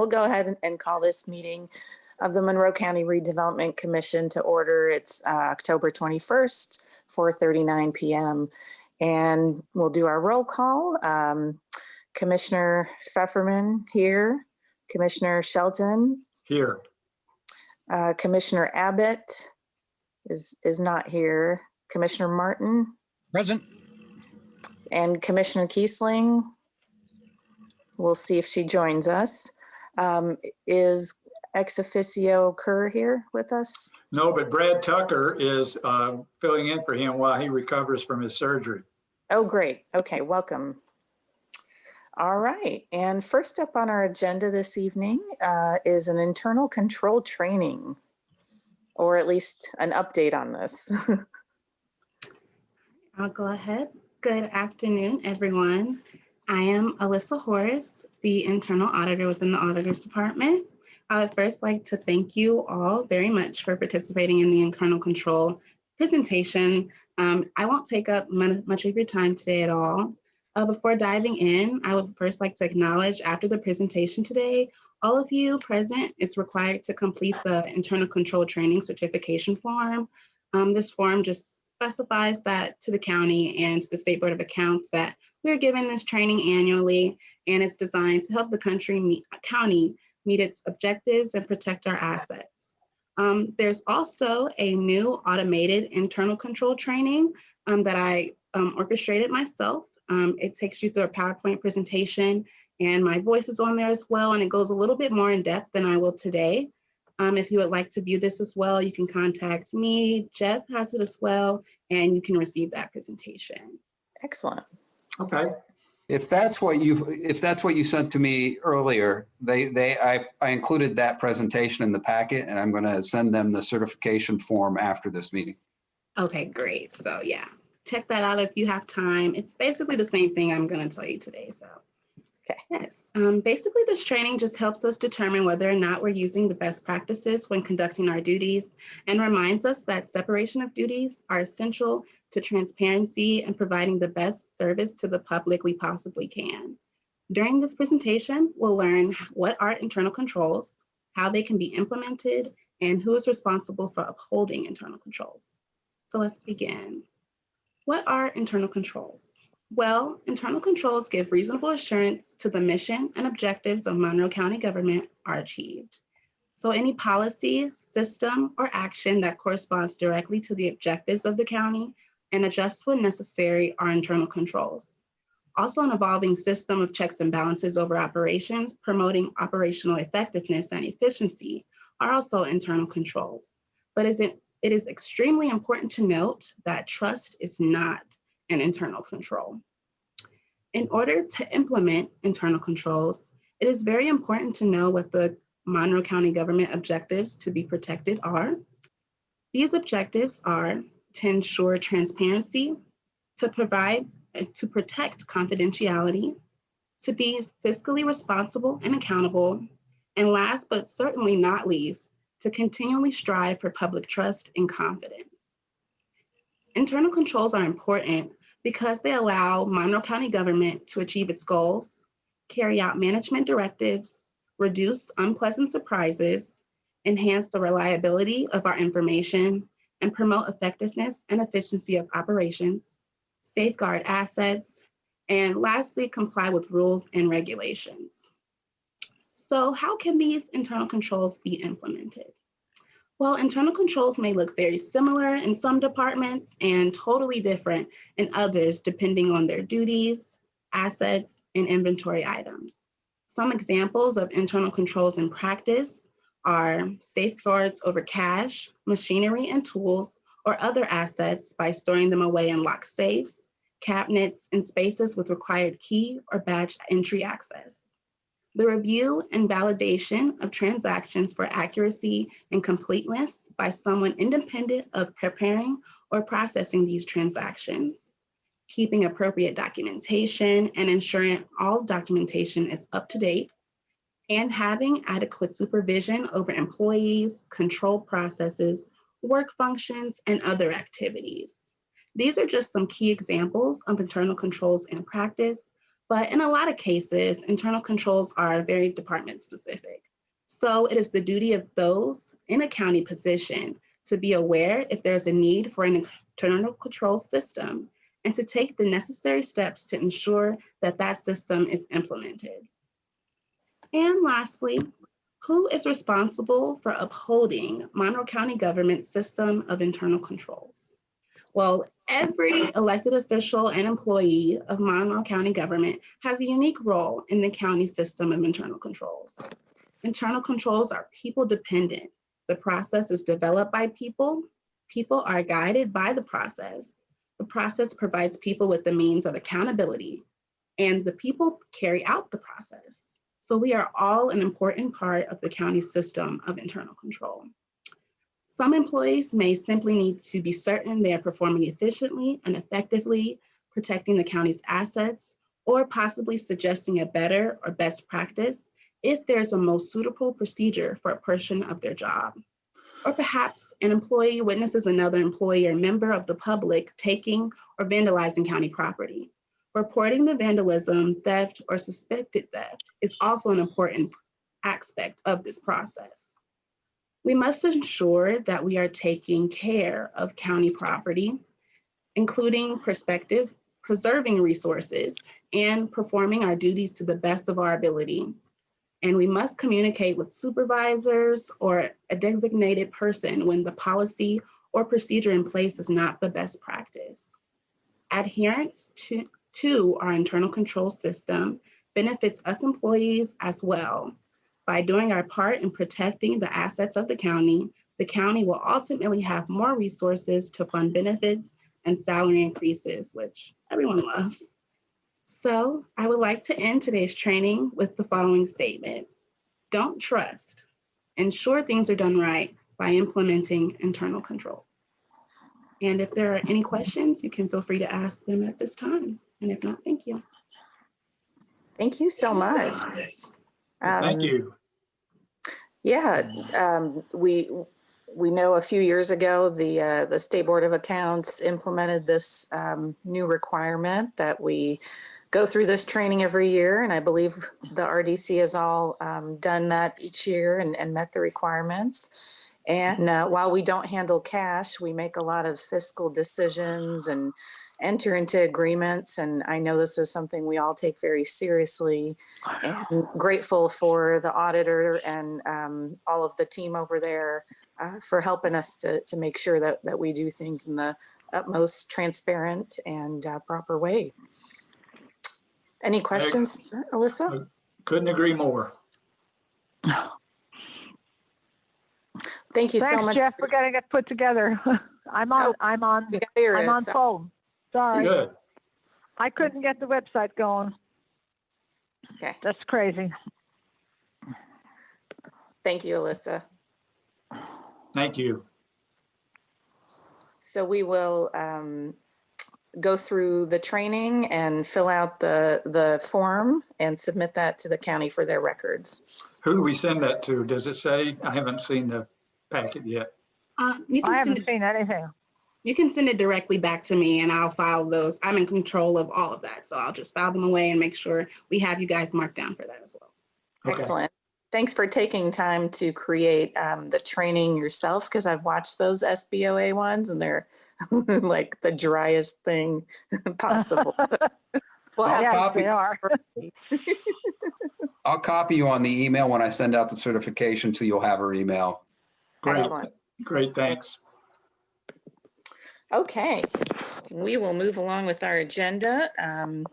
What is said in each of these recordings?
We'll go ahead and call this meeting of the Monroe County Redevelopment Commission to order. It's October 21st, 4:39 p.m. And we'll do our roll call. Commissioner Pfefferman here. Commissioner Shelton. Here. Commissioner Abbott is not here. Commissioner Martin. Present. And Commissioner Kiesling. We'll see if she joins us. Is ex officio Kerr here with us? No, but Brad Tucker is filling in for him while he recovers from his surgery. Oh, great. Okay, welcome. All right, and first up on our agenda this evening is an internal control training, or at least an update on this. I'll go ahead. Good afternoon, everyone. I am Alyssa Horace, the internal auditor within the Auditor's Department. I would first like to thank you all very much for participating in the internal control presentation. I won't take up much of your time today at all. Before diving in, I would first like to acknowledge after the presentation today, all of you present is required to complete the internal control training certification form. This form just specifies that to the county and to the State Board of Accounts that we're given this training annually, and it's designed to help the county meet its objectives and protect our assets. There's also a new automated internal control training that I orchestrated myself. It takes you through a PowerPoint presentation, and my voice is on there as well, and it goes a little bit more in depth than I will today. If you would like to view this as well, you can contact me. Jeff has it as well, and you can receive that presentation. Excellent. Okay. If that's what you sent to me earlier, I included that presentation in the packet, and I'm going to send them the certification form after this meeting. Okay, great. So yeah, check that out if you have time. It's basically the same thing I'm going to tell you today. So okay. Yes, basically this training just helps us determine whether or not we're using the best practices when conducting our duties, and reminds us that separation of duties are essential to transparency and providing the best service to the public we possibly can. During this presentation, we'll learn what are internal controls, how they can be implemented, and who is responsible for upholding internal controls. So let's begin. What are internal controls? Well, internal controls give reasonable assurance to the mission and objectives of Monroe County government are achieved. So any policy, system, or action that corresponds directly to the objectives of the county and adjust when necessary are internal controls. Also, an evolving system of checks and balances over operations, promoting operational effectiveness and efficiency are also internal controls. But it is extremely important to note that trust is not an internal control. In order to implement internal controls, it is very important to know what the Monroe County government objectives to be protected are. These objectives are to ensure transparency, to provide and to protect confidentiality, to be fiscally responsible and accountable, and last but certainly not least, to continually strive for public trust and confidence. Internal controls are important because they allow Monroe County government to achieve its goals, carry out management directives, reduce unpleasant surprises, enhance the reliability of our information, and promote effectiveness and efficiency of operations, safeguard assets, and lastly, comply with rules and regulations. So how can these internal controls be implemented? Well, internal controls may look very similar in some departments and totally different in others, depending on their duties, assets, and inventory items. Some examples of internal controls in practice are safeguards over cash, machinery and tools, or other assets by storing them away in locked safes, cabinets, and spaces with required key or badge entry access. The review and validation of transactions for accuracy and completeness by someone independent of preparing or processing these transactions. Keeping appropriate documentation and ensuring all documentation is up to date, and having adequate supervision over employees, control processes, work functions, and other activities. These are just some key examples of internal controls in practice, But in a lot of cases, internal controls are very department specific. So it is the duty of those in a county position to be aware if there's a need for an internal control system and to take the necessary steps to ensure that that system is implemented. And lastly, who is responsible for upholding Monroe County government's system of internal controls? Well, every elected official and employee of Monroe County government has a unique role in the county system of internal controls. Internal controls are people dependent. The process is developed by people. People are guided by the process. The process provides people with the means of accountability, and the people carry out the process. So we are all an important part of the county system of internal control. Some employees may simply need to be certain they are performing efficiently and effectively, protecting the county's assets, or possibly suggesting a better or best practice if there's a most suitable procedure for a portion of their job. Or perhaps an employee witnesses another employee or member of the public taking or vandalizing county property. Reporting the vandalism, theft, or suspected theft is also an important aspect of this process. We must ensure that we are taking care of county property, including preserving resources, and performing our duties to the best of our ability. And we must communicate with supervisors or a designated person when the policy or procedure in place is not the best practice. Adherence to our internal control system benefits us employees as well. By doing our part in protecting the assets of the county will ultimately have more resources to fund benefits and salary increases, which everyone loves. So I would like to end today's training with the following statement. Don't trust. Ensure things are done right by implementing internal controls. And if there are any questions, you can feel free to ask them at this time. And if not, thank you. Thank you so much. Thank you. Yeah, we know a few years ago, the State Board of Accounts implemented this new requirement that we go through this training every year. And I believe the RDC has all done that each year and met the requirements. And while we don't handle cash, we make a lot of fiscal decisions and enter into agreements. And I know this is something we all take very seriously, and grateful for the auditor and all of the team over there for helping us to make sure that we do things in the utmost transparent and proper way. Any questions, Alyssa? Couldn't agree more. Thank you so much. Thanks, Jeff, for getting it put together. I'm on phone. Sorry. Good. I couldn't get the website going. Okay. That's crazy. Thank you, Alyssa. Thank you. So we will go through the training and fill out the form and submit that to the county for their records. Who do we send that to? Does it say? I haven't seen the packet yet. I haven't seen anything. You can send it directly back to me and I'll file those. I'm in control of all of that. So I'll just file them away and make sure we have you guys marked down for that as well. Okay. Excellent. Thanks for taking time to create the training yourself, because I've watched those SBOA ones and they're like the driest thing possible. We'll have Yes, they are. I'll copy you on the email when I send out the certification, so you'll have her email. Great. Excellent. Great. Thanks. Okay, we will move along with our agenda.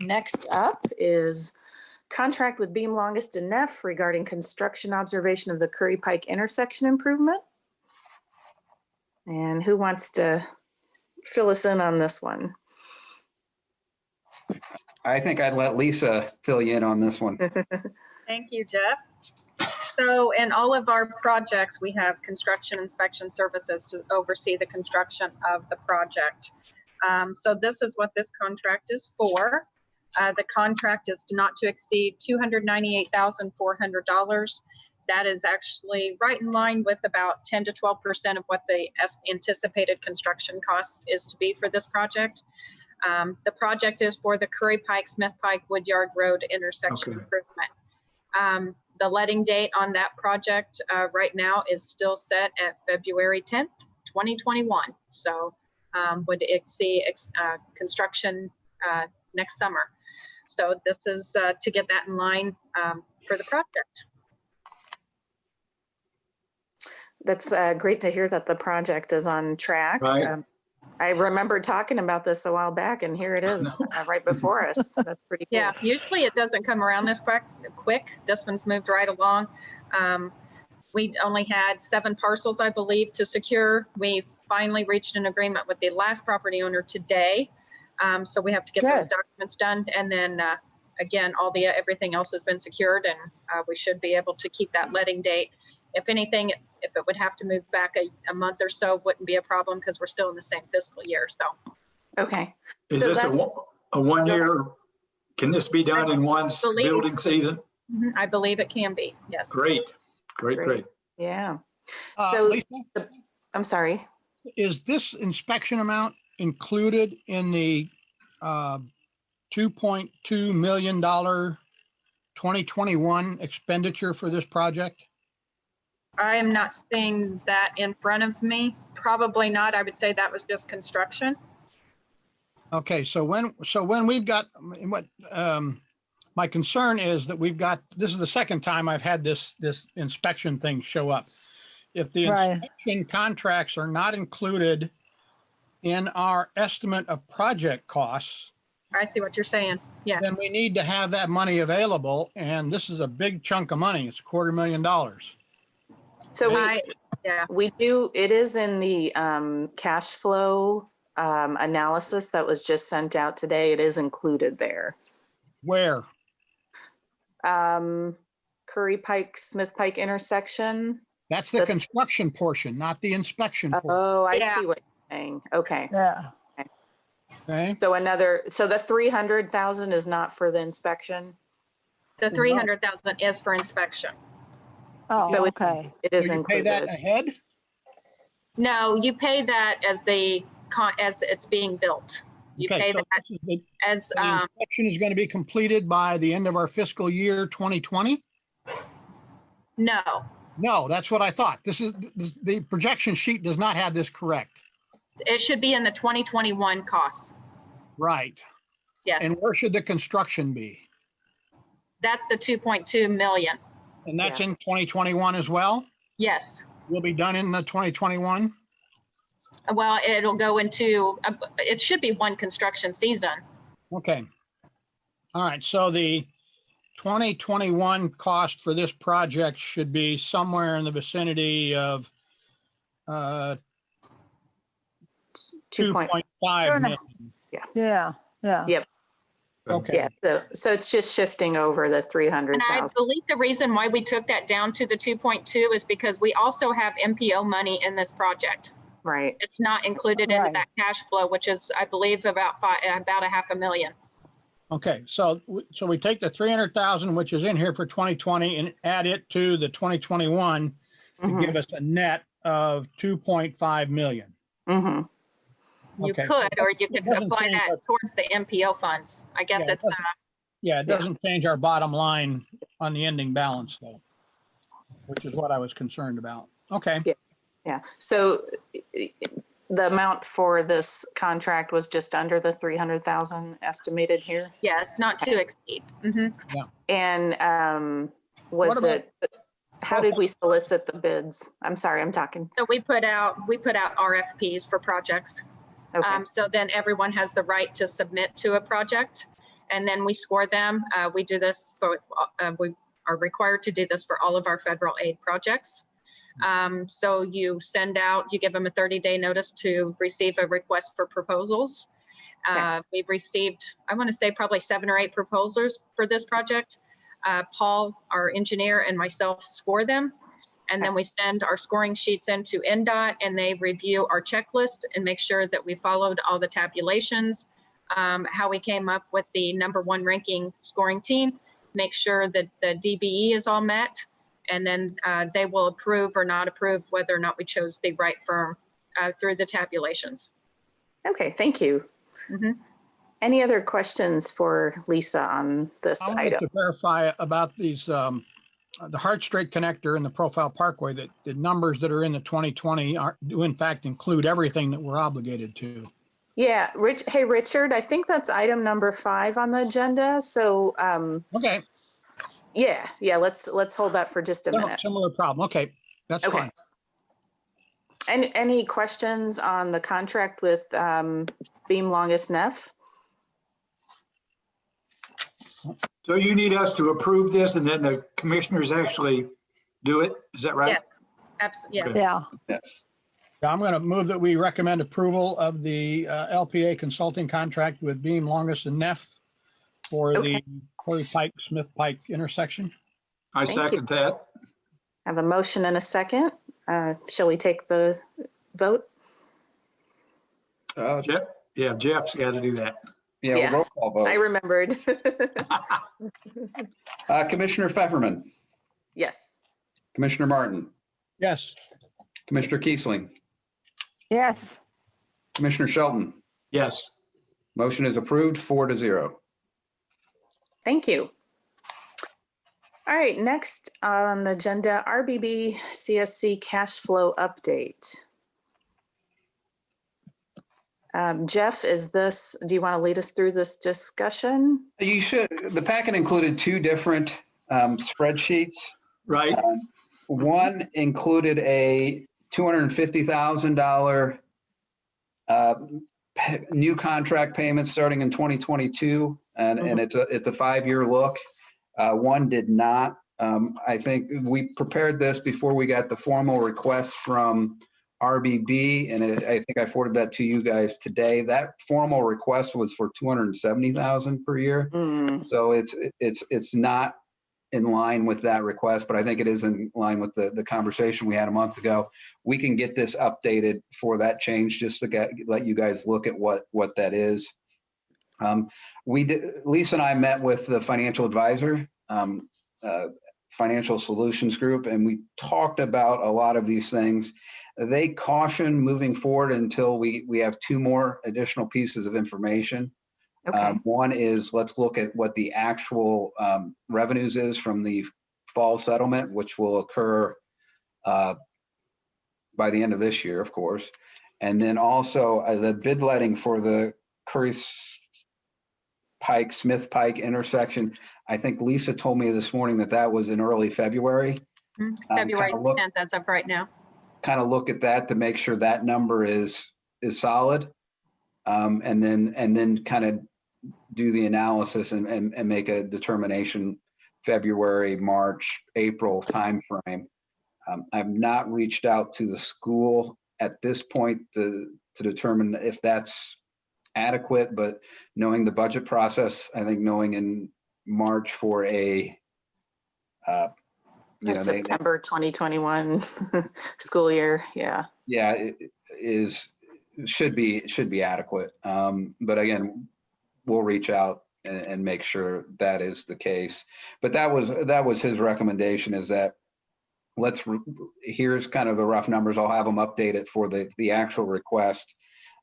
Next up is contract with Beam Longest and Neff regarding construction observation of the Curry Pike intersection improvement. And who wants to fill us in on this one? I think I'd let Lisa fill you in on this one. Thank you, Jeff. So in all of our projects, we have construction inspection services to oversee the construction of the project. So this is what this contract is for. The contract is not to exceed $298,400. That is actually right in line with about 10 to 12% of what the anticipated construction cost is to be for this project. The project is for the Curry Pike, Smith Pike, Woodyard Road intersection Okay. improvement. The letting date on that project right now is still set at February 10th, 2021. So would see construction next summer. So this is to get that in line for the project. That's great to hear that the project is on track. Right. I remember talking about this a while back, and here it is right before us. That's pretty cool. Yeah, usually it doesn't come around this quick. This one's moved right along. We only had 7 parcels, I believe, to secure. We finally reached an agreement with the last property owner today. So we have to get those documents done. And then again, everything else has been secured, and we should be able to keep that letting date. If anything, if it would have to move back a month or so, wouldn't be a problem because we're still in the same fiscal year. So. Okay. Is So this a 1 year? Can this be done in one building season? I believe it can be. Yes. Great. Yeah. So, Lisa? I'm sorry. Is this inspection amount included in the $2.2 million 2021 expenditure for this project? I am not seeing that in front of me. Probably not. I would say that was just construction. Okay, so when we've got what my concern is that this is the second time I've had this inspection thing show up. If the inspection contracts are not included in our estimate of project costs, I see what you're saying. Yeah. then we need to have that money available, and this is a big chunk of money. It's $250,000. So we do, it is in the cash flow analysis that was just sent out today. It is included there. Where? Curry Pike, Smith Pike intersection. That's the construction portion, not the inspection portion. Oh, I see what you're saying. Okay. Yeah. Okay. So the 300,000 is not for the inspection? The 300,000 is for inspection. Oh, So okay. It is So you included. pay that ahead? No, you pay that as it's being built. You pay so that as the inspection is going to be completed by the end of our fiscal year 2020? no. No, that's what I thought. This is the projection sheet does not have this correct. It should be in the 2021 costs. Right. Yes. And where should the construction be? That's the 2.2 million. And that's in 2021 as well? Yes. Will be done in the 2021? Well, it'll go into, it should be one construction season. Okay. All right. So the 2021 cost for this project should be somewhere in the vicinity of 2.5 million. Yeah. Yep. Okay. Yeah. So it's just shifting over the 300,000. And I believe the reason why we took that down to the 2.2 is because we also have MPO money in this project. Right. It's not included into that cash flow, which is, I believe, about $500,000. Okay, so we take the 300,000, which is in here for 2020, and add it to the 2021 to give us a net of 2.5 million. Mm-hmm. You Okay. could, or you could doesn't apply change that towards the MPO funds. I guess Yeah, it's, Yeah, it doesn't change our bottom line on the ending balance though, which is what I was concerned about. Okay. Yeah. So the amount for this contract was just under the 300,000 estimated here. yes, not to exceed. And how did we solicit the bids? I'm sorry, I'm talking. So we put out RFPs for projects. Okay. So then everyone has the right to submit to a project, and then we score them. We do this we are required to do this for all of our federal aid projects. So you give them a 30-day notice to receive a request for proposals. We've received, I want to say, probably 7 or 8 proposals for this project. Paul, our engineer, and myself score them. And then we send our scoring sheets into NDOT, and they review our checklist and make sure that we followed all the tabulations, how we came up with the #1 ranking scoring team, make sure that the DBE is all met, and then they will approve or not approve whether or not we chose the right firm through the tabulations. Okay, thank you. Any other questions for Lisa on this I wanted item? to verify about these, the Hart Strait connector and the Profile Parkway, that the numbers that are in the 2020 do in fact include everything that we're obligated to. Yeah, hey, Richard, I think that's item number 5 on the agenda. So, Okay, yeah, let's hold that for just a minute. similar problem. Okay, that's Okay. fine. And any questions on the contract with Beam Longest Neff? So you need us to approve this and then the commissioners actually do it? Is that right? Yes, absolutely, yes. Okay. Yeah, Yes. I'm going to move that we recommend approval of the LPA consulting contract with Beam Longest and Neff for Okay. the Quarry Pike, Smith Pike intersection. I Thank you. second that. I have a motion and a second. Shall we take the vote? Jeff? Yeah, Jeff's got to do that. Yeah, Yeah. roll call I vote. remembered. Commissioner Pfefferman, Yes. Commissioner Martin, Yes, Commissioner Kiesling, yes, Commissioner Shelton. Yes. Motion is approved 4-0. Thank you. All right, next on the agenda, RBB CSC cash flow update. Jeff, do you want to lead us through this discussion? You should. The packet included 2 different spreadsheets. Right. One included a $250,000 new contract payment starting in 2022, and it's a 5-year look. One did not. I think we prepared this before we got the formal request from RBB, and I think I forwarded that to you guys today. That formal request was for $270,000 per year. So it's not in line with that request, but I think it is in line with the conversation we had a month ago. We can get this updated for that change, just to let you guys look at what that is. Lisa and I met with the financial advisor, Financial Solutions Group, and we talked about a lot of these things. They caution moving forward until we have 2 more additional pieces of information. Okay. One is, let's look at what the actual revenues is from the fall settlement, which will occur by the end of this year, of course. And then also the bid letting for the Curry Pike, Smith Pike intersection. I think Lisa told me this morning that was in early February. February 10th as of right now. Kind of look at that to make sure that number is solid. And then kind of do the analysis and make a determination February, March, April timeframe. I've not reached out to the school at this point to determine if that's adequate, but knowing the budget process, I think knowing in March for September 2021 school year. Yeah. Yeah, it should be adequate. But again, we'll reach out and make sure that is the case. But that was his recommendation, is that here's kind of the rough numbers. I'll have them updated for the actual request.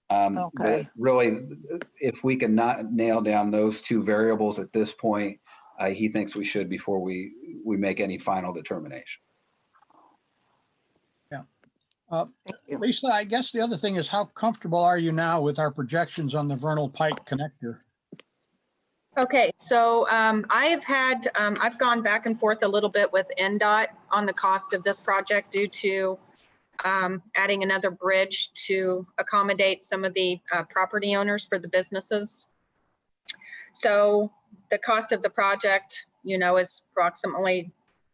Okay. But really, if we can not nail down those 2 variables at this point, he thinks we should before we make any final determination. yeah. Thank you. Lisa, I guess the other thing is, how comfortable are you now with our projections on the Vernal Pike connector? Okay, so I've gone back and forth a little bit with NDOT on the cost of this project due to adding another bridge to accommodate some of the property owners for the businesses. So the cost of the project, is approximately,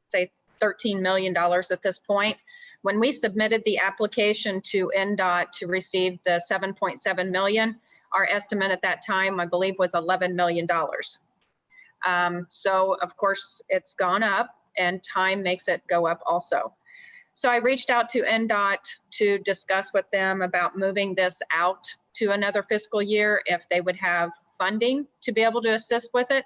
say, $13 million at this point. When we submitted the application to NDOT to receive the $7.7 million, our estimate at that time, I believe, was $11 million. So of course it's gone up, and time makes it go up also. So I reached out to NDOT to discuss with them about moving this out to another fiscal year if they would have funding to be able to assist with it.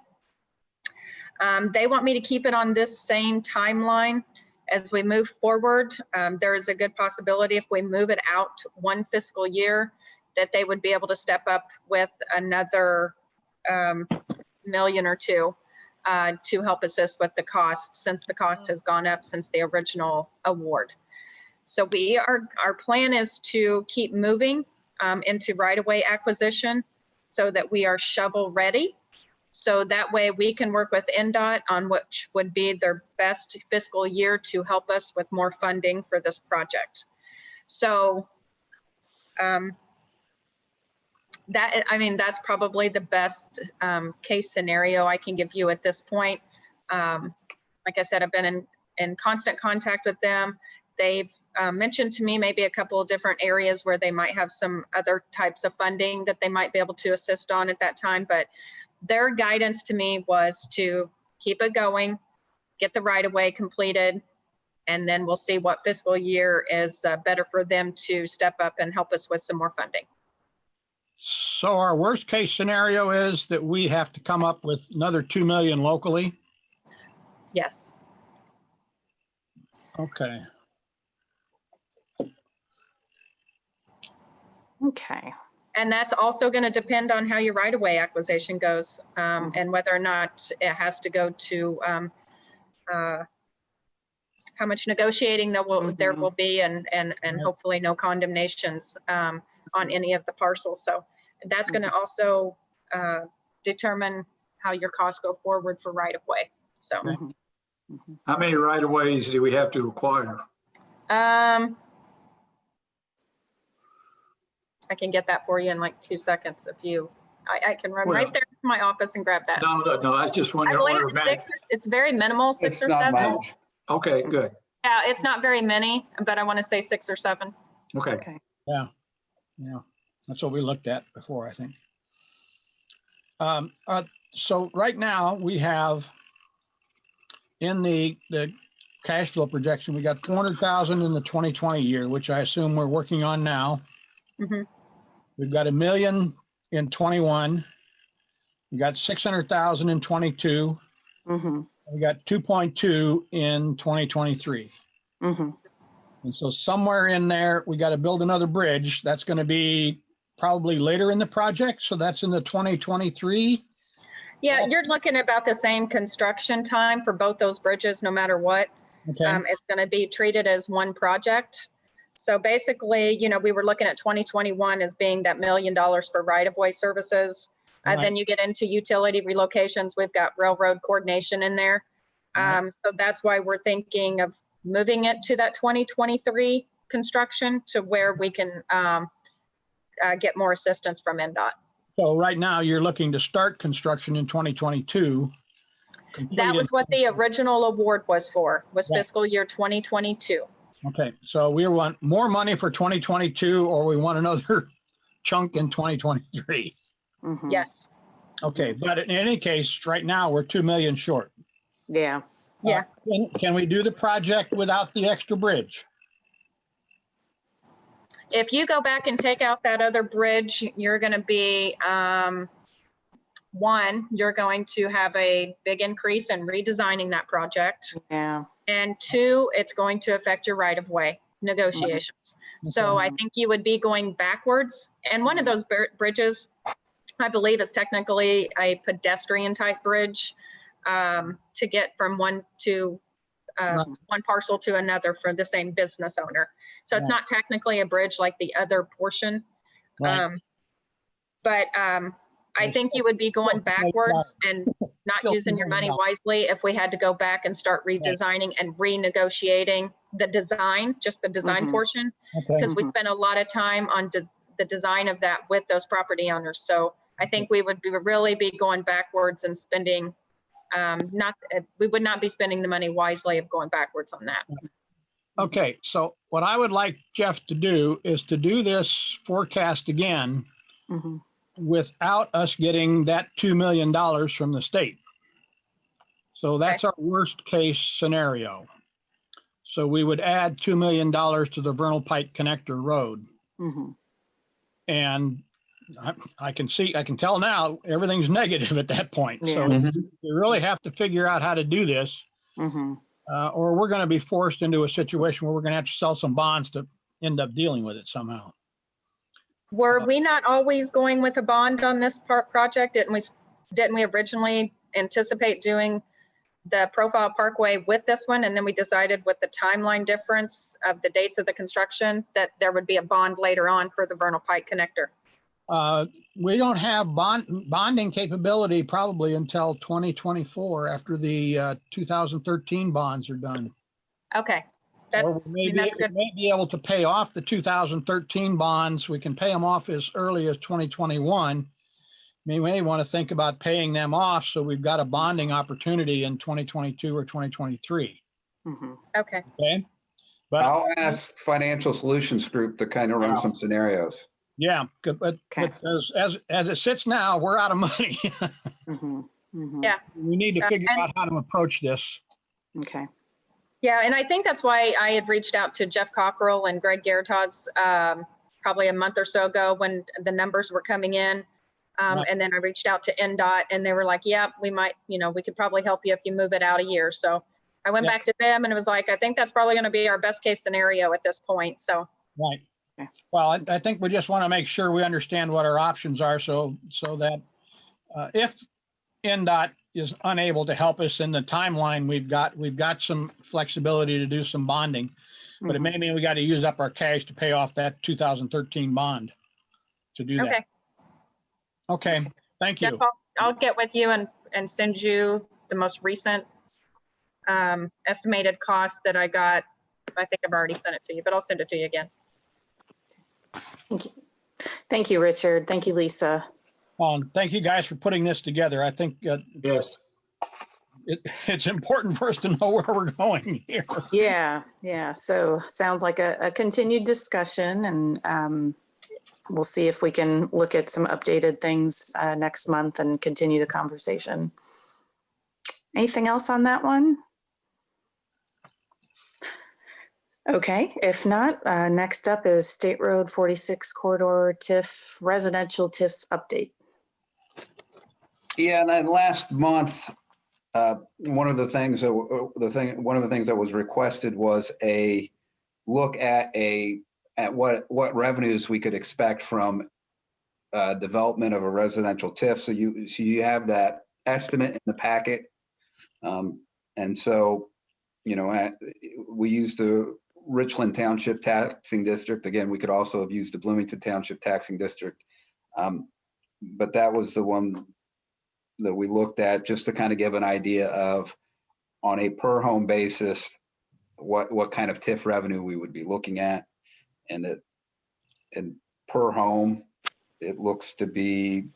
They want me to keep it on this same timeline as we move forward. There is a good possibility if we move it out 1 fiscal year that they would be able to step up with another million or two to help assist with the cost, since the cost has gone up since the original award. So our plan is to keep moving into right-of-way acquisition so that we are shovel ready. So that way we can work with NDOT on which would be their best fiscal year to help us with more funding for this project. So that's probably the best case scenario I can give you at this point. Like I said, I've been in constant contact with them. They've mentioned to me maybe a couple of different areas where they might have some other types of funding that they might be able to assist on at that time. But their guidance to me was to keep it going, get the right-of-way completed, and then we'll see what fiscal year is better for them to step up and help us with some more funding. So our worst case scenario is that we have to come up with another 2 million locally? Yes. Okay. Okay. And that's also going to depend on how your right-of-way acquisition goes, and whether or not it has to go to how much negotiating there will be, and hopefully no condemnations on any of the parcels. So that's going to also determine how your costs go forward for right-of-way. So How many right-of-ways do we have to acquire? I can get that for you in like 2 seconds if you, I can run right there to my office and grab that. No, I was just I wondering. believe it's six, it's very minimal, six It's or not seven. much. Okay, good. Yeah, it's not very many, but I want to say 6 or 7. Okay. Yeah. That's what we looked at before, I think. So right now we have in the cash flow projection, we got 400,000 in the 2020 year, which I assume we're working on now. Mm-hmm. We've got $1 million in 21. We got 600,000 in 22. Mm-hmm. We got 2.2 in 2023. Mm-hmm. And so somewhere in there, we got to build another bridge. That's going to be probably later in the project. So that's in the 2023. Yeah, you're looking at about the same construction time for both those bridges, no matter what. Okay. It's going to be treated as one project. So basically, we were looking at 2021 as being that $1 million for right-of-way services. Right. Then you get into utility relocations. We've got railroad coordination in there. Right. So that's why we're thinking of moving it to that 2023 construction to where we can get more assistance from NDOT. So right now you're looking to start construction in 2022. That was what the original award was for, was Right. fiscal year 2022. Okay, so we want more money for 2022 or we want another chunk in 2023. Mm-hmm. Yes. Okay, but in any case, right now we're 2 million short. Yeah. Yeah. Can we do the project without the extra bridge? If you go back and take out that other bridge, you're going to be, one, you're going to have a big increase in redesigning that project. Yeah. And two, it's going to affect your right-of-way negotiations. So I think you would be going backwards. And one of those bridges, I believe, is technically a pedestrian type bridge to get from one parcel to another for the same business owner. So it's not technically a bridge like the other portion. Right. But I think you would be going backwards and not using your money wisely if we had to go back and start redesigning and renegotiating the design, just the design portion, because we spent a lot of time on the design of that with those property owners. So I think we would really be going backwards and spending, we would not be spending the money wisely of going backwards on that. Okay, so what I would like Jeff to do is to do this forecast again without us getting that $2 million from the state. So that's our worst case scenario. So we would add $2 million to the Vernal Pike Connector Road. And I can tell now everything's negative at that point. Yeah. So we really have to figure out how to do this. Or we're going to be forced into a situation where we're going to have to sell some bonds to end up dealing with it somehow. Were we not always going with a bond on this project? Didn't we didn't we originally anticipate doing the Profile Parkway with this one? And then we decided with the timeline difference of the dates of the construction that there would be a bond later on for the Vernal Pike connector. We don't have bonding capability probably until 2024 after the 2013 bonds are done. Okay, Or that's, we that's good. may be able to pay off the 2013 bonds. We can pay them off as early as 2021. We may want to think about paying them off so we've got a bonding opportunity in 2022 or 2023. Okay. Okay. But I'll ask Financial Solutions Group to kind of run some scenarios. yeah, but as it sits now, we're out of money. Yeah. We need to figure out how to approach this. Okay. Yeah, and I think that's why I had reached out to Jeff Cockrell and Greg Gertaz probably a month or so ago when the numbers were coming in. And then I reached out to NDOT and they were like, yeah, we might, we could probably help you if you move it out a year. So I went back to them and it was like, I think that's probably going to be our best case scenario at this point. So. Right. Well, I think we just want to make sure we understand what our options are so that if NDOT is unable to help us in the timeline, we've got some flexibility to do some bonding, but it may mean we got to use up our cash to pay off that 2013 bond to do that. Okay, thank you. Jeff, I'll get with you and send you the most recent estimated cost that I got. I think I've already sent it to you, but I'll send it to you again. Thank you. Thank you, Richard. Thank you, Lisa. Thank you guys for putting this together. I think Yes. it's important for us to know where we're going here. Yeah. So sounds like a continued discussion, and we'll see if we can look at some updated things next month and continue the conversation. Anything else on that one? Okay, if not, next up is State Road 46 corridor TIF, residential TIF update. Yeah, and then last month, one of the things that was requested was a look at what revenues we could expect from development of a residential TIF. So you have that estimate in the packet, and so we used the Richland Township Taxing District. Again, we could also have used the Bloomington Township Taxing District, but that was the one that we looked at just to kind of give an idea of, on a per home basis, what kind of TIF revenue we would be looking at. And per home, it looks to be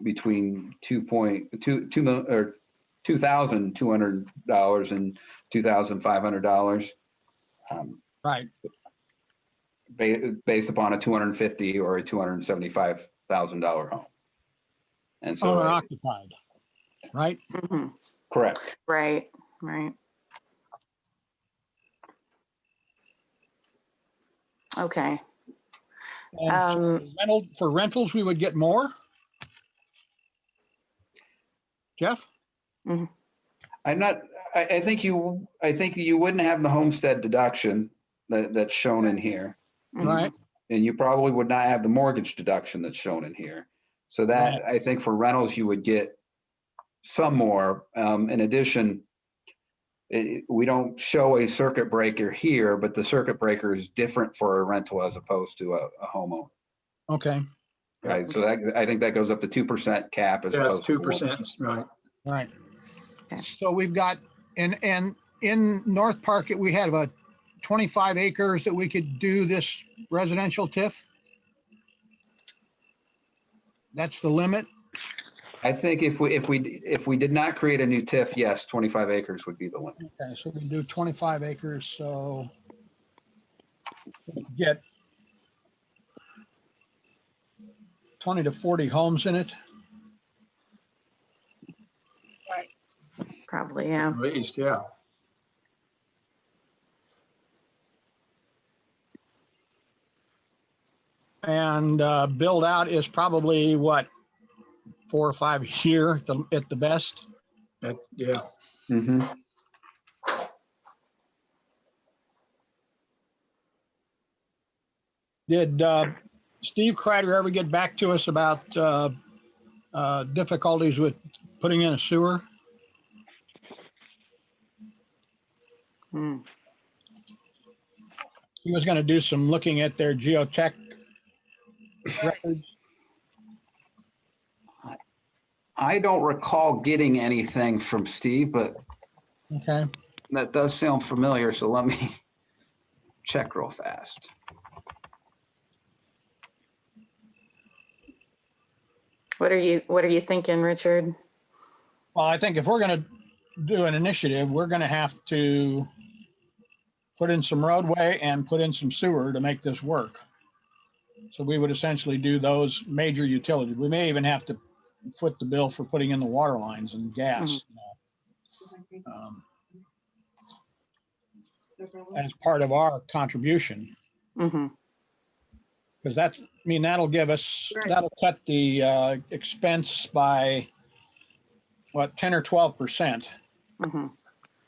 between $2,200 and $2,500. Right. Based upon a $250,000 or a $275,000 home. And so owner occupied, right? Correct. Right. Okay. And for rentals, we would get more? Jeff? I think you wouldn't have the homestead deduction that's shown in here. Right. And you probably would not have the mortgage deduction that's shown in here. So that, I think for rentals, you would get some more. In addition, we don't show a circuit breaker here, but the circuit breaker is different for a rental as opposed to a homeowner. Okay. Right. So I think that goes up to 2% cap as opposed to 2%. Right. Right. Okay. So we've got, and in North Park, we had about 25 acres that we could do this residential TIF. That's the limit. I think if we did not create a new TIF, yes, 25 acres would be the limit. Okay, so we can do 25 acres, so get 20 to 40 homes in it. Probably, yeah. At least, yeah. And build out is probably what, 4 or 5 a year at the best. Yeah. Mm-hmm. Did Steve Kreider ever get back to us about difficulties with putting in a sewer. Hmm. He was going to do some looking at their geotech records. I don't recall getting anything from Steve, but Okay. that does sound familiar. So let me check real fast. What are you thinking, Richard? Well, I think if we're going to do an initiative, we're going to have to put in some roadway and put in some sewer to make this work. So we would essentially do those major utilities. We may even have to foot the bill for putting in the water lines and gas, as part of our contribution. Mm-hmm. Because that's, I mean, that'll give us, that'll cut the expense by what, 10 or 12%. Mm-hmm.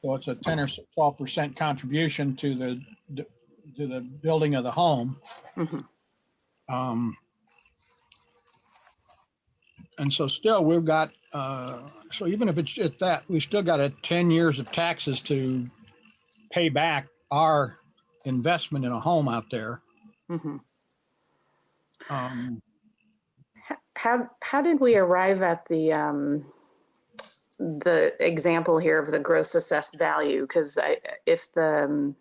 So it's a 10 or 12% contribution to the building of the home. Mm-hmm. And so still we've got, so even if it's at that, we still got 10 years of taxes to pay back our investment in a home out there. Mm-hmm. Um, How did we arrive at the example here of the gross assessed value? Because if the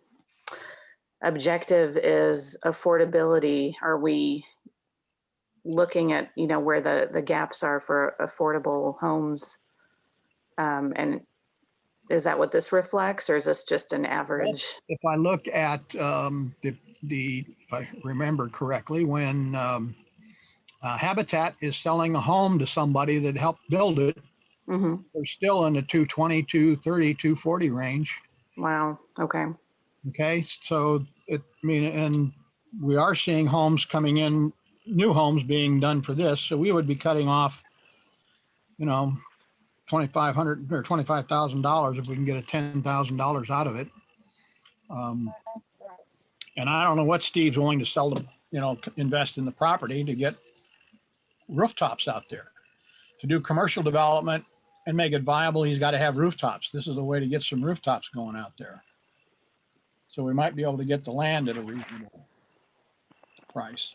objective is affordability, are we looking at, where the gaps are for affordable homes? And is that what this reflects, or is this just an average? If I look at if I remember correctly, when Habitat is selling a home to somebody that helped build it, Mm-hmm. they're still in the 220, 230, 240 range. Wow. Okay. Okay, so and we are seeing homes coming in, new homes being done for this. So we would be cutting off, $2,500 or $25,000 if we can get a $10,000 out of it. And I don't know what Steve's willing to sell to, invest in the property to get rooftops out there. To do commercial development and make it viable, he's got to have rooftops. This is the way to get some rooftops going out there. So we might be able to get the land at a reasonable price.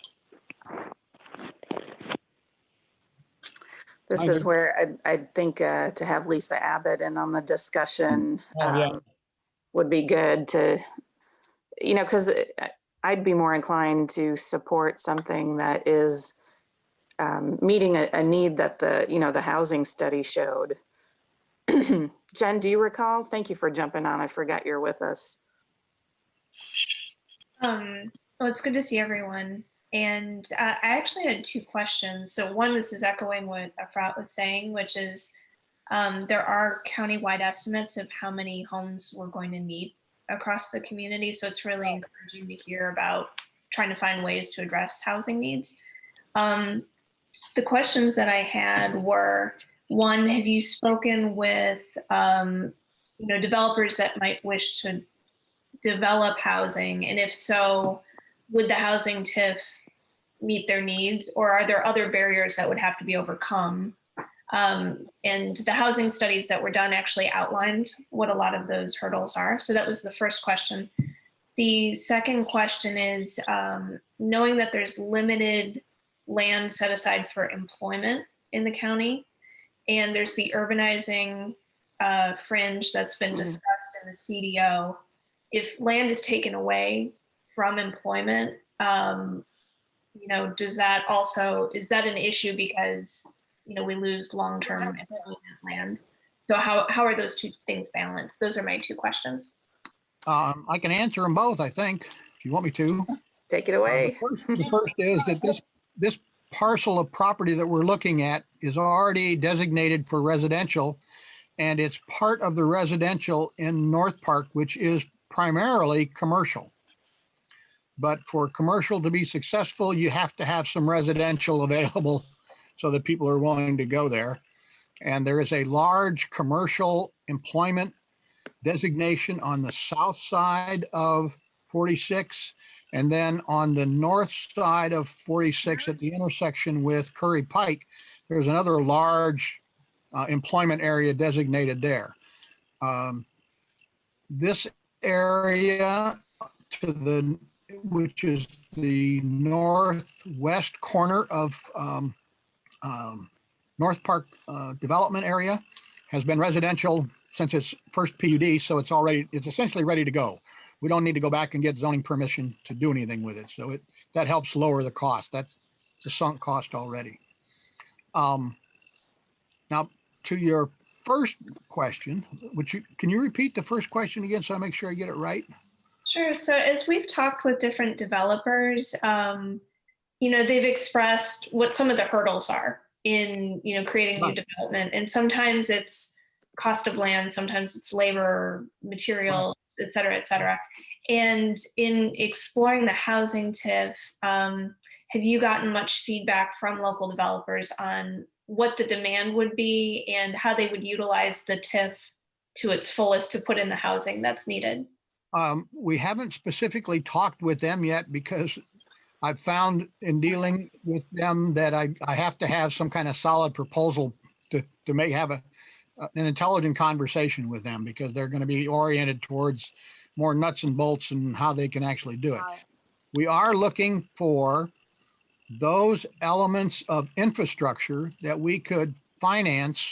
This is where I think to have Lisa Abbott in on the discussion would be good to, because I'd be more inclined to support something that is meeting a need that the housing study showed. Jen, do you recall? Thank you for jumping on. I forgot you're with us. Well, it's good to see everyone. And I actually had two questions. So one, this is echoing what Efrat was saying, which is there are countywide estimates of how many homes we're going to need across the community. So it's really encouraging to hear about trying to find ways to address housing needs. The questions that I had were, one, have you spoken with developers that might wish to develop housing? And if so, would the housing TIF meet their needs, or are there other barriers that would have to be overcome? And the housing studies that were done actually outlined what a lot of those hurdles are. So that was the first question. The second question is, knowing that there's limited land set aside for employment in the county, and there's the urbanizing fringe that's been discussed in the CDO, if land is taken away from employment, is that an issue because, we lose long-term employment land? So how are those two things balanced? Those are my two questions. I can answer them both, I think, if you want me to. Take it away. The first is that this parcel of property that we're looking at is already designated for residential, and it's part of the residential in North Park, which is primarily commercial. But for commercial to be successful, you have to have some residential available so that people are willing to go there. And there is a large commercial employment designation on the south side of 46, and then on the north side of 46 at the intersection with Curry Pike, there's another large employment area designated there. This area which is the northwest corner of North Park development area, has been residential since its first PUD, so it's essentially ready to go. We don't need to go back and get zoning permission to do anything with it. So that helps lower the cost. That's the sunk cost already. Now, to your first question, can you repeat the first question again so I make sure I get it right? Sure. So as we've talked with different developers, they've expressed what some of the hurdles are in, creating new development. And sometimes it's cost of land, sometimes it's labor, materials, et cetera, et cetera. And in exploring the housing TIF, have you gotten much feedback from local developers on what the demand would be and how they would utilize the TIF to its fullest to put in the housing that's needed? We haven't specifically talked with them yet because I've found in dealing with them that I have to have some kind of solid proposal to have an intelligent conversation with them, because they're going to be oriented towards more nuts and bolts and how they can actually do it. We are looking for those elements of infrastructure that we could finance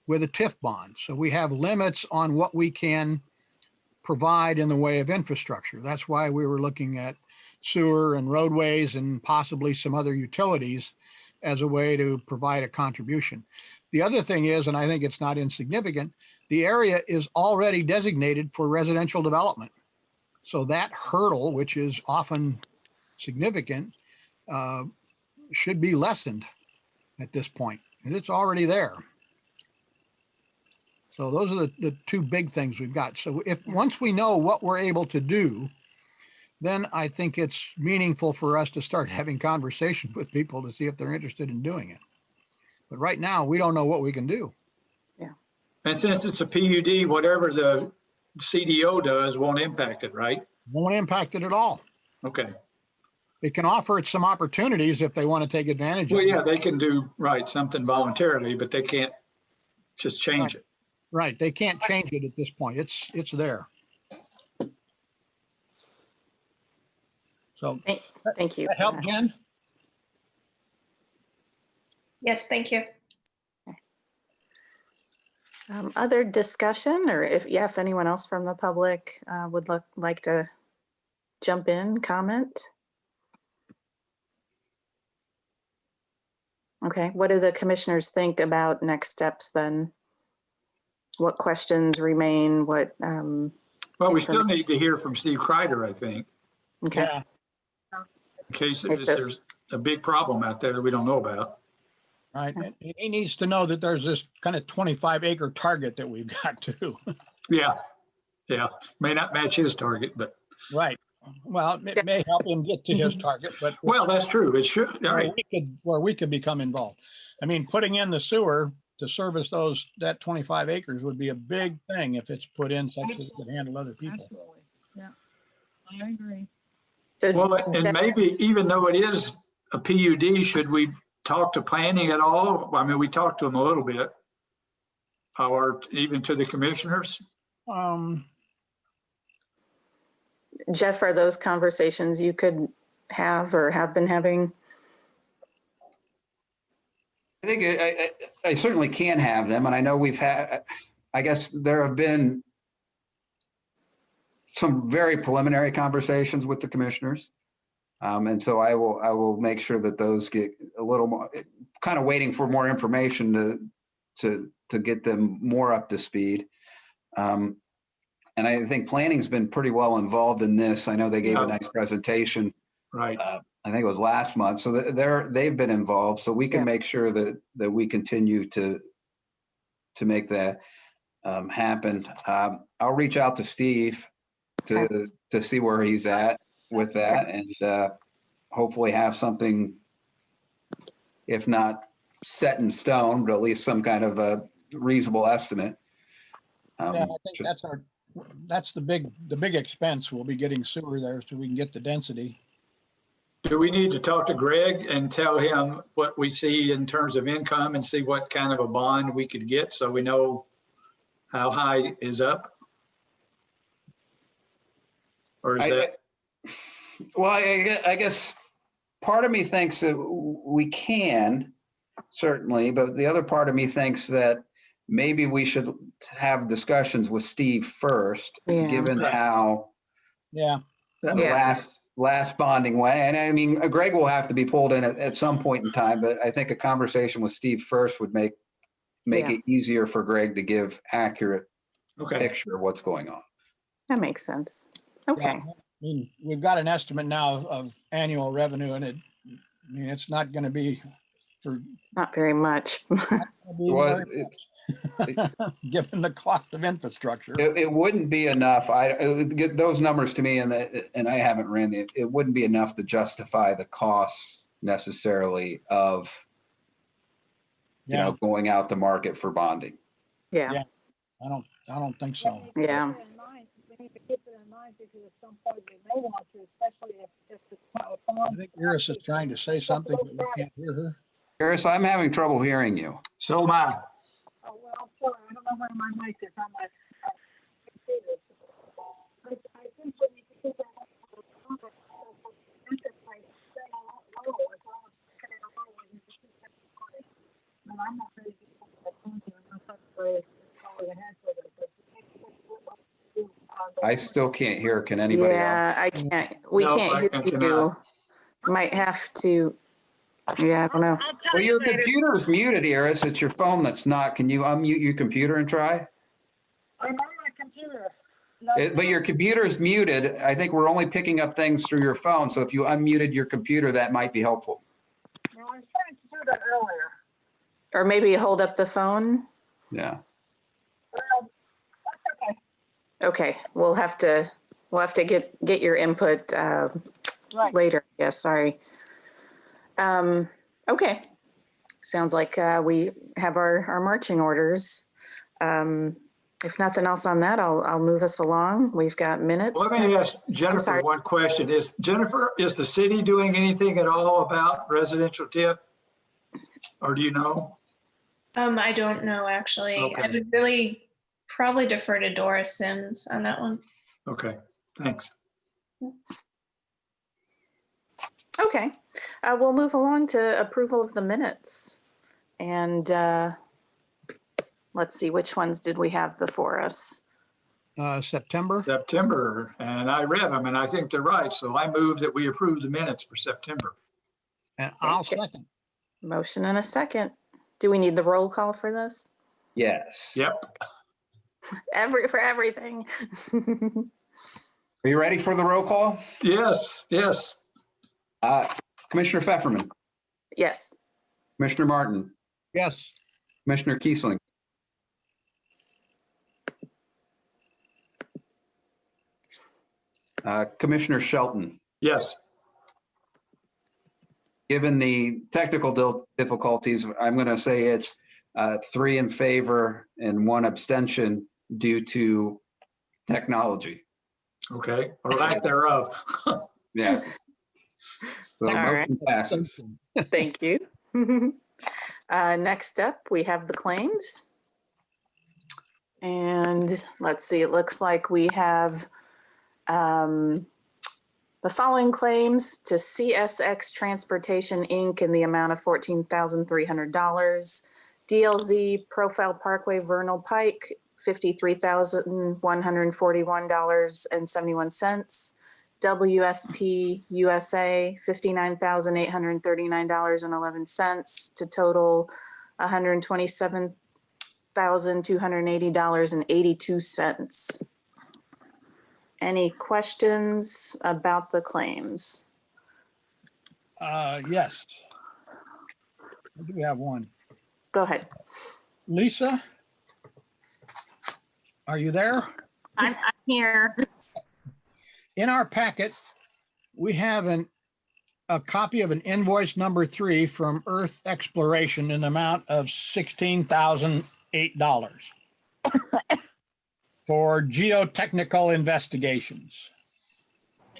with a TIF bond. So we have limits on what we can provide in the way of infrastructure. That's why we were looking at sewer and roadways and possibly some other utilities as a way to provide a contribution. The other thing is, and I think it's not insignificant, the area is already designated for residential development. So that hurdle, which is often significant, should be lessened at this point, and it's already there. So those are the two big things we've got. So once we know what we're able to do, then I think it's meaningful for us to start having conversations with people to see if they're interested in doing it. But right now, we don't know what we can do. Yeah. And since it's a PUD, whatever the CDO does won't impact it, right? Won't impact it at all. Okay. It can offer it some opportunities if they want to take advantage of it. Well, yeah, they can do something voluntarily, but they can't just change it. Right. They can't change it at this point. It's there. So thank you. That help, Jen? Yes, thank you. Other discussion, or if anyone else from the public would like to jump in, comment? Okay, what do the commissioners think about next steps then? What questions remain? What? Well, we still need to hear from Steve Kreider, I think. Okay. Yeah. In case there's a big problem out there that we don't know about. Right. And he needs to know that there's this kind of 25-acre target that we've got too. Yeah. Yeah. May not match his target, but. Right. Well, it may help him get to his target, but. Well, that's true. It should. All right. Where we could become involved. I mean, putting in the sewer to service that 25 acres would be a big thing if it's put in such that it could handle other people. Absolutely. Yeah, I agree. So Well, and maybe even though it is a PUD, should we talk to planning at all? I mean, we talked to them a little bit, or even to the commissioners. Jeff, are those conversations you could have or have been having? I think I certainly can have them, and I know we've had, I guess there have been some very preliminary conversations with the commissioners. And so I will make sure that those get a little more, kind of waiting for more information to get them more up to speed. And I think planning's been pretty well involved in this. I know they gave a nice presentation. Right. I think it was last month. So they've been involved, so we can make sure that we continue to make that happen. I'll reach out to Steve to see where he's at with that, and hopefully have something, if not set in stone, but at least some kind of a reasonable estimate. Yeah, I think that's the big expense. We'll be getting sewer there so we can get the density. Do we need to talk to Greg and tell him what we see in terms of income and see what kind of a bond we could get so we know how high is up? Or is that? Well, I guess part of me thinks that we can, certainly, but the other part of me thinks that maybe we should have discussions with Steve first, Yeah. given how Yeah. that the makes last bonding way. And I mean, Greg will have to be pulled in at some point in time, but I think a conversation with Steve first would make Yeah. it easier for Greg to give accurate Okay. picture of what's going on. That makes sense. Okay. I mean, we've got an estimate now of annual revenue, and it's not going to be Not very much. Well, given the cost of infrastructure. it wouldn't be enough. I get those numbers to me, and I haven't ran it. It wouldn't be enough to justify the costs necessarily of going out to market for bonding. Yeah. Yeah. I don't think so. Yeah. We need to keep it in mind because at some point we may want to, especially if the I think Iris is trying to say something, but we can't hear her. Iris, I'm having trouble hearing you. So am I. Oh, well, I'm sorry. I don't know where my mic is on my computer. I think we need to keep that up for the Congress. And I'm not ready to get that unless I'm going ahead with it. I still can't hear. Can anybody else? Yeah, I can't. We No, can't I hear cannot. you. Might have to. Yeah, I don't know. Well, your computer's muted, Iris. It's your phone that's not. Can you unmute your computer and try? I'm on my computer. But your computer's muted. I think we're only picking up things through your phone. So if you unmuted your computer, that might be helpful. No, I was trying to do that earlier. Or maybe hold up the phone. Yeah. Well, that's okay. Okay, we'll have to get your input Right. later. Yeah, sorry. Okay, sounds like we have our marching orders. If nothing else on that, I'll move us along. We've got minutes. Let me ask Jennifer sorry. one question. Is the city doing anything at all about residential TIF? Or do you know? I don't know, actually. Okay. I would really probably defer to Doris Sims on that one. Okay, thanks. Okay, we'll move along to approval of the minutes. And let's see, which ones did we have before us? September. September, and I read them and I think they're right. So I move that we approve the minutes for September. And I'll Okay. second. Motion and a second. Do we need the roll call for this? Yes. Yep. For everything. Are you ready for the roll call? Yes, yes. Commissioner Pfefferman, Yes. Commissioner Martin, Yes. Commissioner Kiesling, Commissioner Shelton. Yes. Given the technical difficulties, I'm going to say it's 3 in favor and 1 abstention due to technology. Okay, or lack thereof. Yeah. So All motion passes. Thank you. Next up, we have the claims. And let's see, it looks like we have the following claims to CSX Transportation, Inc. in the amount of $14,300. DLZ Profile Parkway Vernal Pike, $53,141.71. WSP USA, $59,839.11 to total $127,280.82. Any questions about the claims? Yes. I do have one. Go ahead. Lisa? Are you there? I'm here. In our packet, we have a copy of an invoice number 3 from Earth Exploration in the amount of $16,008 for geotechnical investigations.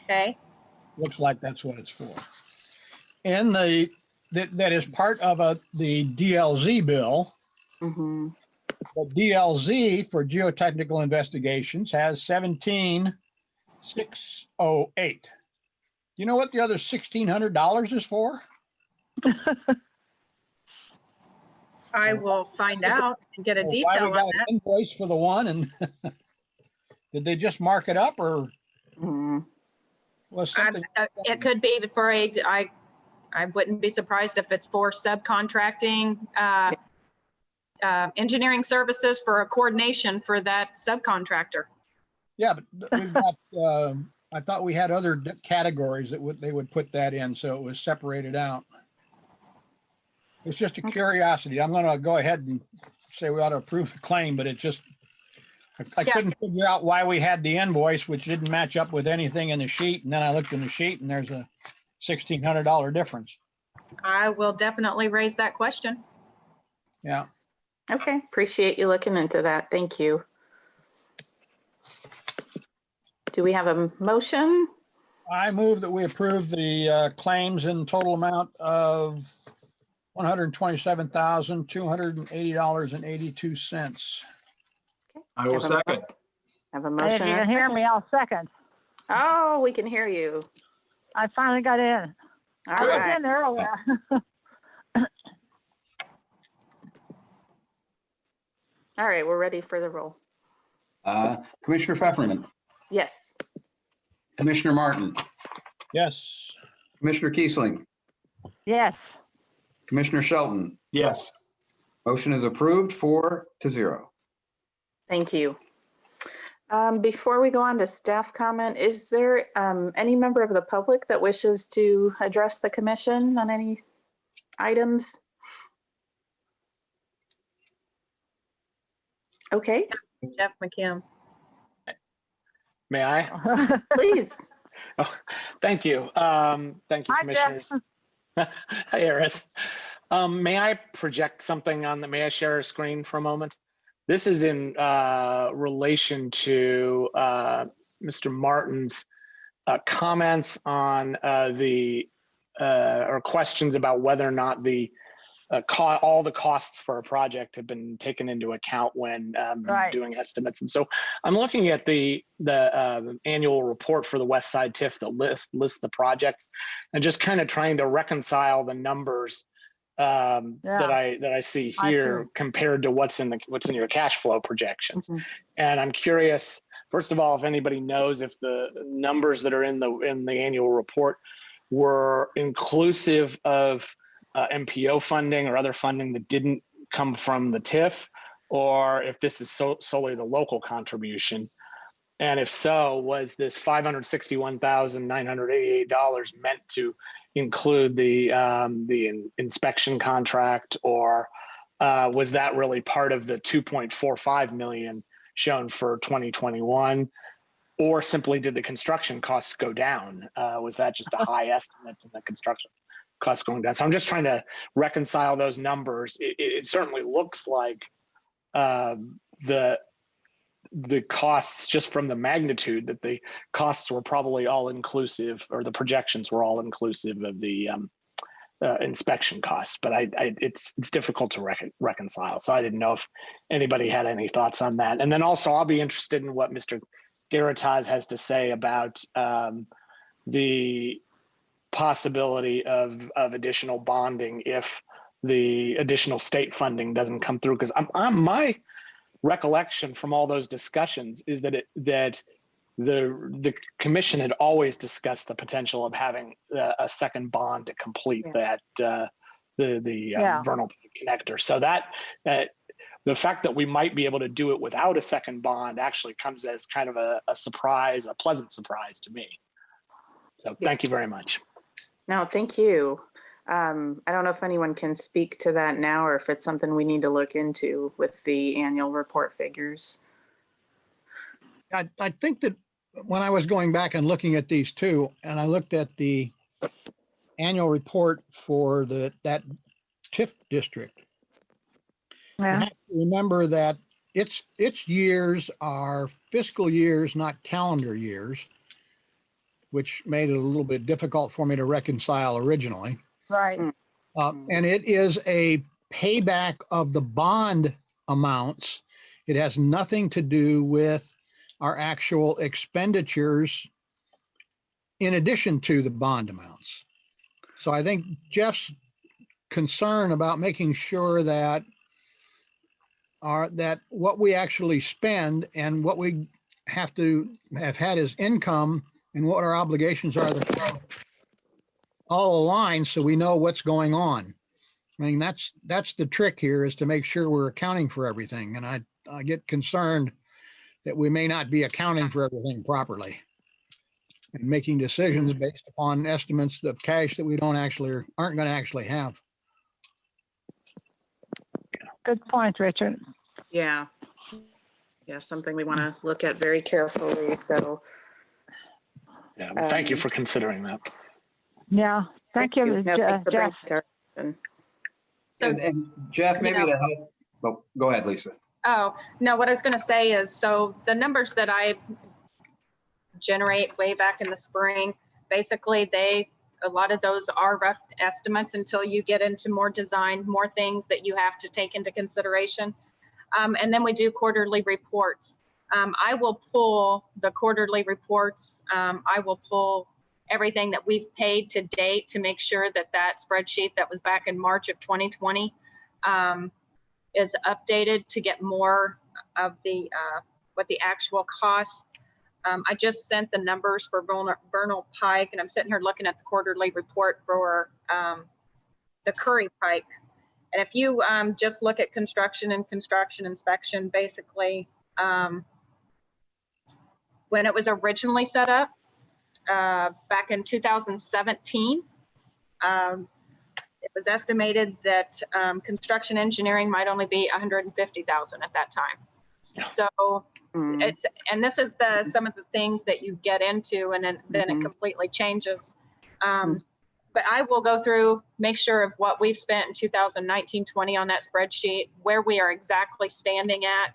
Okay. Looks like that's what it's for. in that is part of the DLZ bill. Mhm. The DLZ for geotechnical investigations has 17,608. Do you know what the other $1,600 is for? I will find out and get a Or why detail we on got an that. invoice for the one, and did they just mark it up, or Mhm. was something? It could be for I wouldn't be surprised if it's for subcontracting, engineering services for a coordination for that subcontractor. Yeah, but we've got, I thought we had other categories that they would put that in, so it was separated out. It's just a curiosity. I'm gonna go ahead and say we ought to approve the claim, but it just, I couldn't figure out why we had the invoice, which didn't match up with anything in the sheet. And then I looked in the sheet and there's a $1,600 difference. I will definitely raise that question. Yeah. Okay, appreciate you looking into that. Thank you. Do we have a motion? I move that we approve the claims in total amount of $127,280.82. I will second. Have a And motion. if you and a can hear second. me, I'll second. Oh, we can hear you. I finally got in. I All was right. in earlier. All right, we're ready for the roll. Commissioner Pfefferman, Yes. Commissioner Martin, Yes. Commissioner Kiesling, Yes. Commissioner Shelton. Yes. Motion is approved 4-0. Thank you. Before we go on to staff comment, is there any member of the public that wishes to address the commission on any items? Okay, Jeff McKim. May I? please. Oh, thank you. Thank you, Hi, commissioners. Hi, Eris. May I project something may I share a screen for a moment? This is in relation to Mr. Martin's comments on or questions about whether or not all the costs for a project have been taken into account when Right. doing estimates. And so I'm looking at the annual report for the West Side TIF that lists the projects, and just kind of trying to reconcile the numbers that I see here compared to what's in your cash flow projections. Mhm. And I'm curious, first of all, if anybody knows if the numbers that are in the annual report were inclusive of MPO funding or other funding that didn't come from the TIF, or if this is solely the local contribution. And if so, was this $561,988 meant to include the inspection contract, or was that really part of the 2.45 million shown for 2021? Or simply did the construction costs go down? Was that just a high estimate in the construction costs going down? So I'm just trying to reconcile those numbers. It certainly looks like the costs, just from the magnitude, that the costs were probably all inclusive, or the projections were all inclusive of the inspection costs. But it's difficult to reconcile. So I didn't know if anybody had any thoughts on that. And then also, I'll be interested in what Mr. Garataz has to say about the possibility of additional bonding if the additional state funding doesn't come through. Because my recollection from all those discussions is that the commission had always discussed the potential of having a second bond to complete that vernal connector. So that the fact that we might be able to do it without a second bond actually comes as kind of a surprise, a pleasant surprise to me. So thank you very much. No, thank you. I don't know if anyone can speak to that now, or if it's something we need to look into with the annual report figures. I think that when I was going back and looking at these two, and I looked at the annual report for that TIF district, you Yeah. have to remember that its years are fiscal years, not calendar years, which made it a little bit difficult for me to reconcile originally. Right. And it is a payback of the bond amounts. It has nothing to do with our actual expenditures in addition to the bond amounts. So I think Jeff's concern about making sure that that what we actually spend and what we have to have had as income and what our obligations are all aligned, so we know what's going on. I mean, that's the trick here, is to make sure we're accounting for everything. And I get concerned that we may not be accounting for everything properly and making decisions based upon estimates of cash that we aren't going to actually have. Good point, Richard. Yeah. Yeah, something we want to look at very carefully. So Yeah, well, thank you for considering that. Yeah. Thank you, No, thanks for bringing Jeff. it to our attention. So, And Jeff, maybe you know- to help, oh, go ahead, Lisa. Oh, no, what I was going to say is, so the numbers that I generate way back in the spring, basically a lot of those are rough estimates until you get into more design, more things that you have to take into consideration. And then we do quarterly reports. I will pull the quarterly reports. I will pull everything that we've paid to date to make sure that that spreadsheet that was back in March of 2020 is updated to get more of the what the actual costs. I just sent the numbers for Vernal Pike, and I'm sitting here looking at the quarterly report for the Curry Pike. And if you just look at construction and construction inspection, basically, when it was originally set up back in 2017, it was estimated that construction engineering might only be $150,000 at that time. Yeah. So and this is some of the things that you get into, and then it completely changes. But I will go through, make sure of what we've spent in 2019-20 on that spreadsheet, where we are exactly standing at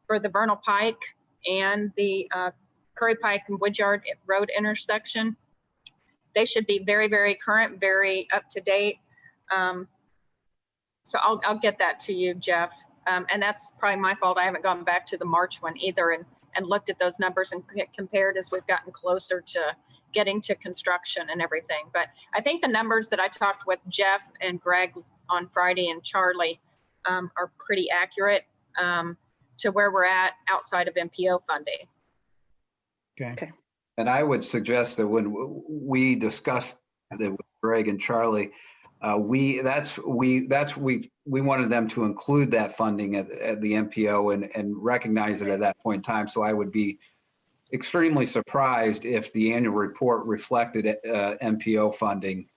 for the Vernal Pike and the Curry Pike and Woodyard Road intersection. They should be very, very current, very up to date. So I'll get that to you, Jeff. And that's probably my fault. I haven't gone back to the March one either and looked at those numbers and compared as we've gotten closer to getting to construction and everything. But I think the numbers that I talked with Jeff and Greg on Friday and Charlie are pretty accurate to where we're at outside of MPO funding. Okay. And I would suggest that when we discussed it with Greg and Charlie, we wanted them to include that funding at the MPO and recognize it at that point in time. So I would be extremely surprised if the annual report reflected MPO funding.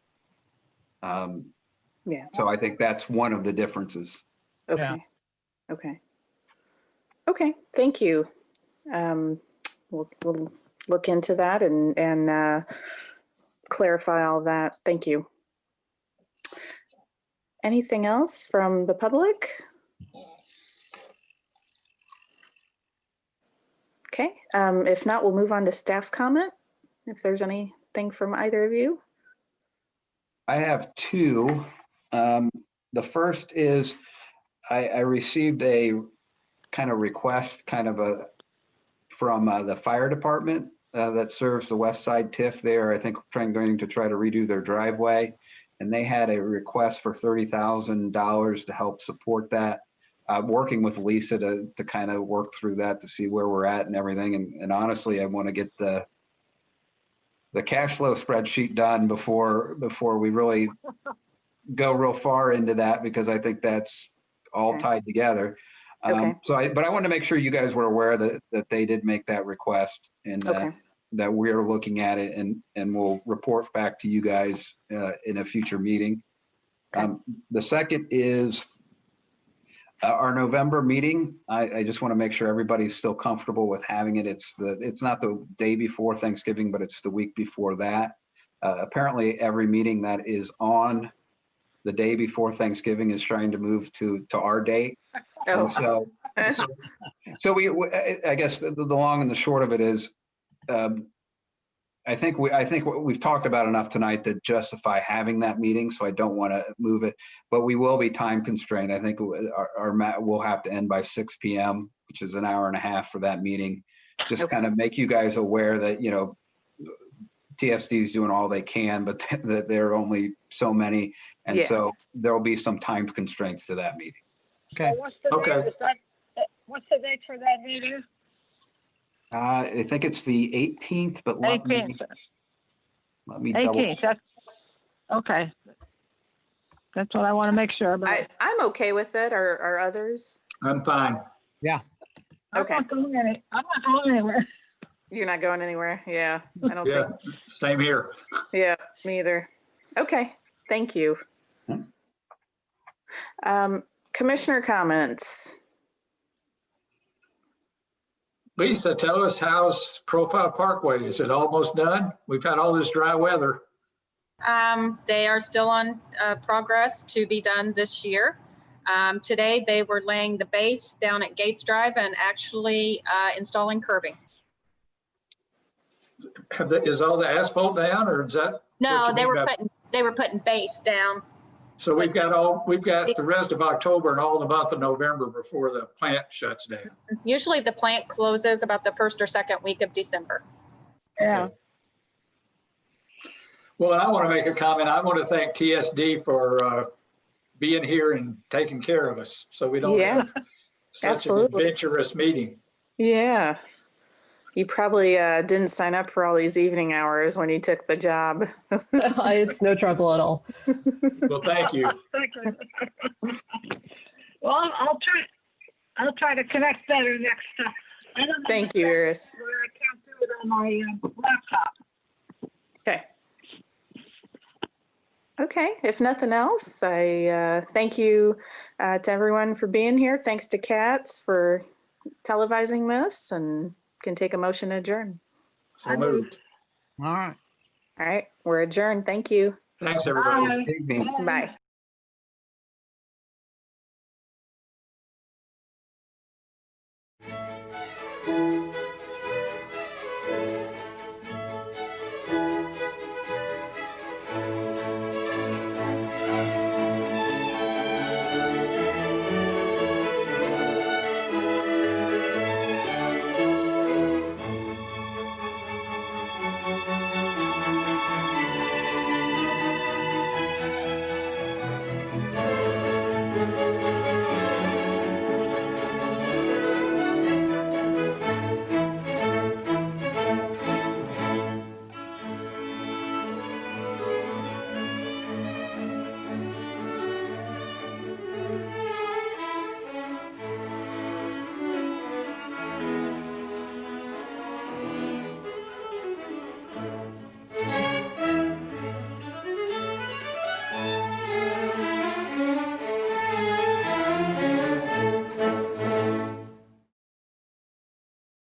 Yeah. So I think that's one of the differences. Okay. Yeah. Okay. Okay. Thank you. We'll look into that and clarify all that. Thank you. Anything else from the public? Okay. If not, we'll move on to staff comment. If there's anything from either of you. I have two. The first is I received a kind of request from the fire department that serves the west side TIF there. I think going to try to redo their driveway. And they had a request for $30,000 to help support that. Working with Lisa to kind of work through that to see where we're at and everything. And honestly, I want to get the cash flow spreadsheet done before we really go real far into that, because I think that's all tied together. Okay. But I wanted to make sure you guys were aware that they did make that request, and that we're looking at it, and we'll report back to you guys in a future meeting. Okay. The second is our November meeting. I just want to make sure everybody's still comfortable with having it. It's not the day before Thanksgiving, but it's the week before that. Apparently every meeting that is on the day before Thanksgiving is trying to move to our date. Oh. And so we I guess the long and the short of it is, I think we've talked about enough tonight to justify having that meeting, so I don't want to move it, but we will be time constrained. I think we'll have to end by 6 p.m., which is an hour and a half for that meeting. Just Okay. kind of make you guys aware that, you know, TSD is doing all they can, but that there are only so many. And Yeah. so there'll be some time constraints to that meeting. Okay. So what's the Okay. date? What's the date for that meeting? I think it's the 18th, but let me 18th. double 18th. That's okay. That's what I want to make sure about. I'm okay with it. Are others? I'm fine. Yeah. Okay. I'm not going anywhere. You're not going anywhere. Yeah. I don't Yeah, think. same here. Yeah, me either. Okay. Thank you. Commissioner comments. Lisa, tell us, how's Profile Parkway? Is it almost done? We've had all this dry weather. They are still on progress to be done this year. Today, they were laying the base down at Gates Drive and actually installing curbing. Is all the asphalt down, or is that? what No, you mean by- they were putting base down. So we've got the rest of October and all the month of November before the plant shuts down. Usually the plant closes about the first or second week of December. Yeah. Okay. Well, I want to make a comment. I want to thank TSD for being here and taking care of us, so we don't Yeah, have such an absolutely. adventurous meeting. Yeah. You probably didn't sign up for all these evening hours when you took the job. It's no trouble at all. Well, thank you. Thank you. Well, I'll try to connect better next time. I don't know Thank you, Iris. where I can't do it on my laptop. Okay. Okay, if nothing else, I thank you to everyone for being here. Thanks to Katz for televising this, and can take a motion to adjourn. So moved. All right. All right, we're adjourned. Thank you. Thanks, everybody. Bye. Evening. Bye.